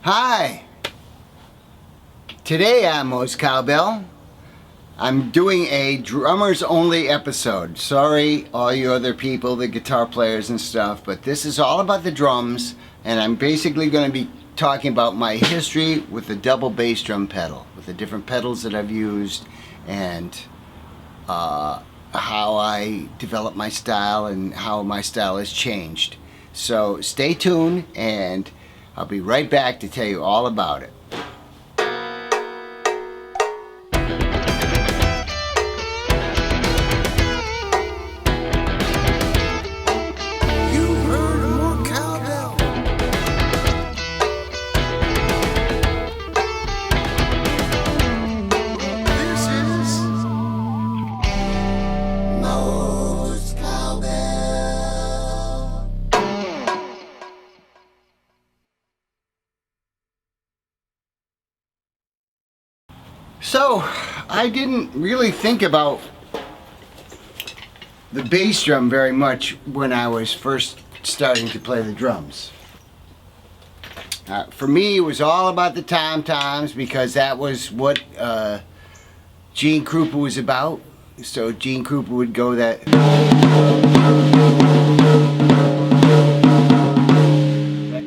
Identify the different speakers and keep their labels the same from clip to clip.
Speaker 1: Hi! Today on Mo's Cowbell, I'm doing a drummers only episode. Sorry all you other people, the guitar players and stuff, but this is all about the drums, and I'm basically going to be talking about my history with the double bass drum pedal, with the different pedals that I've used, and how I developed my style and how my style has changed. So stay tuned, and I'll be right back to tell you all about it. So, I didn't really think about the bass drum very much when I was first starting to play the drums. For me, it was all about the tom-toms because that was what Gene Krupa was about. So Gene Krupa would go that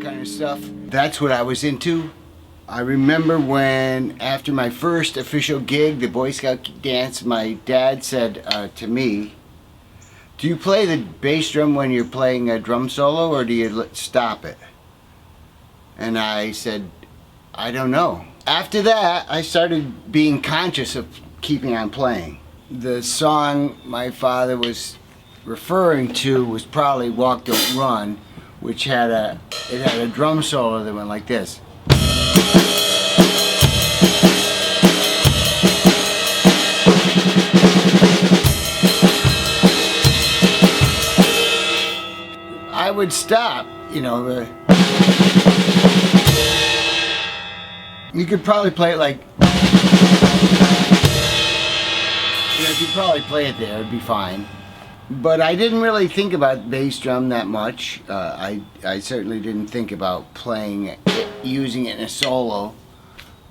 Speaker 1: kind of stuff. That's what I was into. I remember when, after my first official gig, the Boy Scout dance, my dad said to me, "Do you play the bass drum when you're playing a drum solo, or do you stop it?" And I said, "I don't know." After that, I started being conscious of keeping on playing. The song my father was referring to was probably "Walk Don't Run," which had a drum solo that went like this. I would stop, you know. You could probably play it like, if you probably play it there, it'd be fine. But I didn't really think about bass drum that much. I certainly didn't think about playing it, using it in a solo.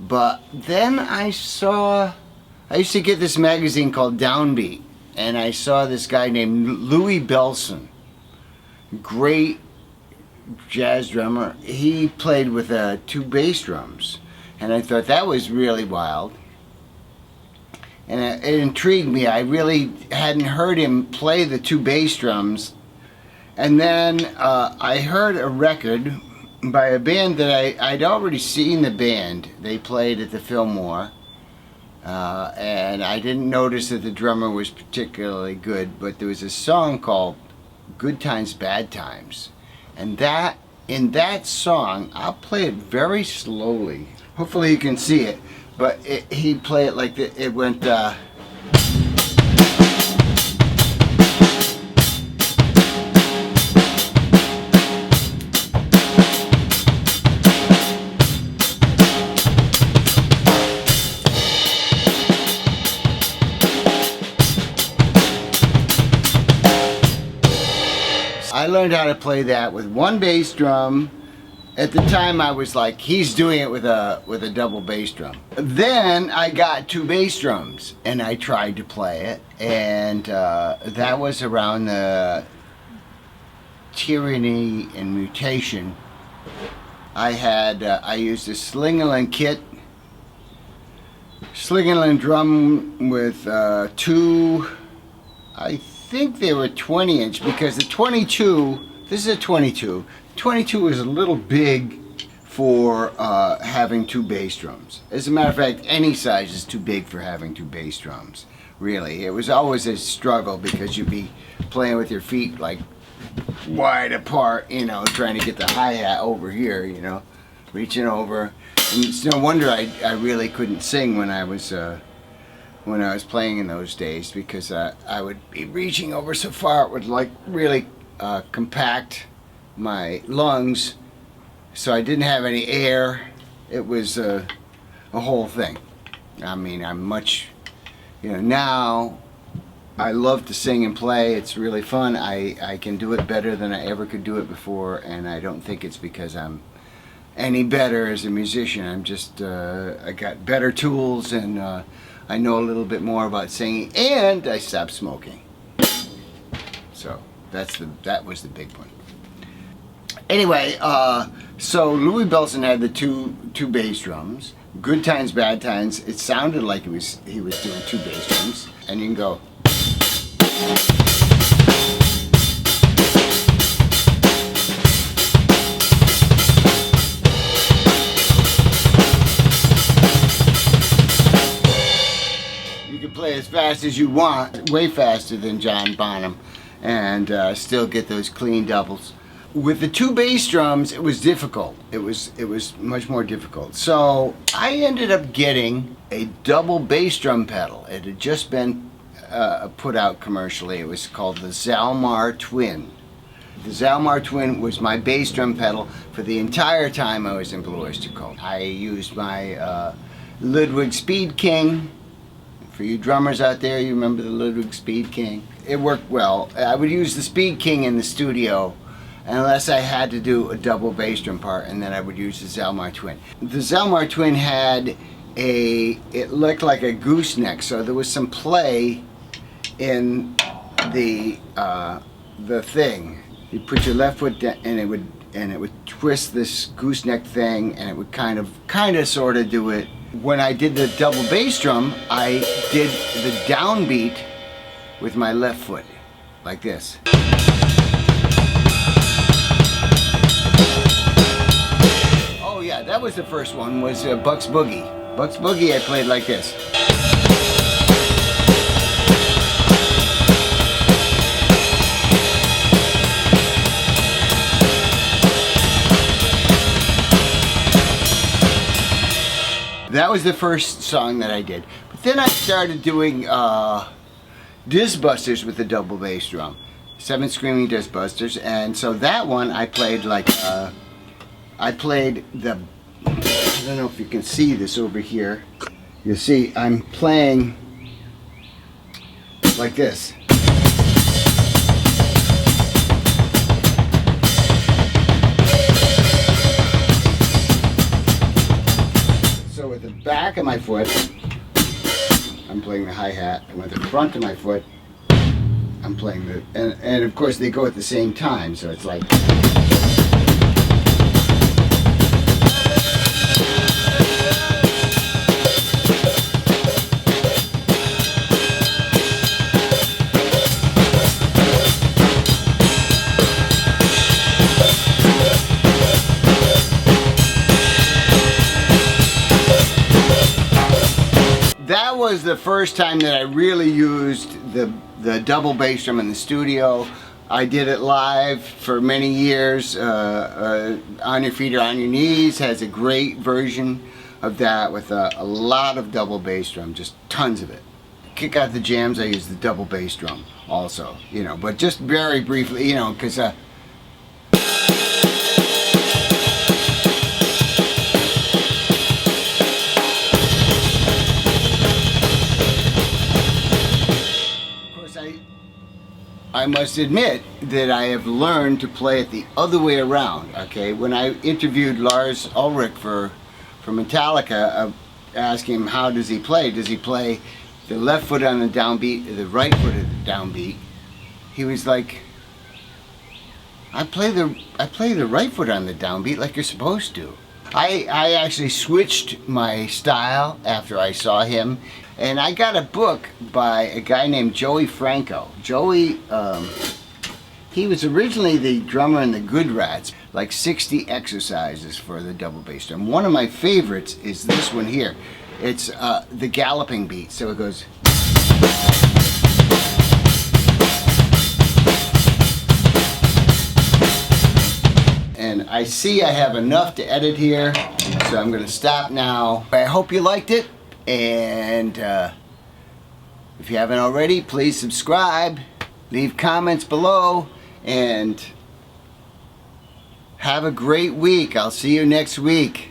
Speaker 1: But then I used to get this magazine called Downbeat, and I saw this guy named Louis Bellson. Great jazz drummer. He played with 2 bass drums, and I thought that was really wild, and it intrigued me. I really hadn't heard him play the 2 bass drums, and then I heard a record by a band that I'd already seen. The band, they played at the Fillmore, and I didn't notice that the drummer was particularly good, but there was a song called "Good Times, Bad Times," and in that song, I'll play it very slowly. Hopefully you can see it, but he'd play it like it went. I learned how to play that with 1 bass drum. At the time I was like, he's doing it with a double bass drum. Then I got 2 bass drums and I tried to play it, and that was around the Tyranny and Mutation. I used a Slingerland kit, Slingerland drum with 2, I think they were 20-inch, because the 22, this is a 22. 22 is a little big for having 2 bass drums. As a matter of fact, any size is too big for having 2 bass drums. Really, it was always a struggle because you'd be playing with your feet like wide apart, you know, trying to get the hi-hat over here, you know, reaching over. And it's no wonder I really couldn't sing when I was playing in those days, because I would be reaching over so far it would like really compact my lungs, so I didn't have any air. It was a whole thing. I mean, I'm much, you know, now I love to sing and play. It's really fun. I can do it better than I ever could do it before, and I don't think it's because I'm any better as a musician. I'm just I got better tools, and I know a little bit more about singing, and I stopped smoking. So that was the big one. Anyway, so Louis Bellson had the two bass drums. Good Times, Bad Times. It sounded like he was doing two bass drums, and you can go. You can play as fast as you want, way faster than John Bonham, and still get those clean doubles. With the two bass drums, it was difficult. It was much more difficult. So I ended up getting a double bass drum pedal. It had just been put out commercially. It was called the Zalmar Twin. The Zalmar Twin was my bass drum pedal for the entire time I was in Blue Oyster Cult. I used my Ludwig Speed King. For you drummers out there, you remember the Ludwig Speed King? It worked well. I would use the Speed King in the studio unless I had to do a double bass drum part, and then I would use the Zalmar Twin. The Zalmar Twin had it looked like a gooseneck, so there was some play in the thing. You put your left foot down, and it would twist this gooseneck thing, and it would kind of sort of do it. When I did the double bass drum, I did the downbeat with my left foot, like this. Oh yeah, that was the first one, was Buck's Boogie. Buck's Boogie I played like this. That was the first song that I did. But then I started doing Disc Busters with the double bass drum. 7 Screaming Disc Busters. And so that one I played like, I played the, I don't know if you can see this over here. You'll see I'm playing like this. With the back of my foot, I'm playing the hi-hat, and with the front of my foot, I'm playing the, and of course they go at the same time, so it's like. That was the first time that I really used the double bass drum in the studio. I did it live for many years. On Your Feet or On Your Knees has a great version of that with a lot of double bass drum, just tons of it. Kick Out the Jams, I use the double bass drum also, you know, but just very briefly, you know, because I must admit that I have learned to play it the other way around, okay? When I interviewed Lars Ulrich for Metallica, asking him how does he play the left foot on the downbeat, the right foot on the downbeat? He was like, I play the right foot on the downbeat like you're supposed to. I actually switched my style after I saw him, and I got a book by a guy named Joey Franco. Joey, he was originally the drummer in the Good Rats, like 60 exercises for the double bass drum. One of my favorites is this one here. It's the galloping beat, so it goes. And I see I have enough to edit here, so I'm going to stop now. I hope you liked it, and if you haven't already, please subscribe, leave comments below, and have a great week. I'll see you next week.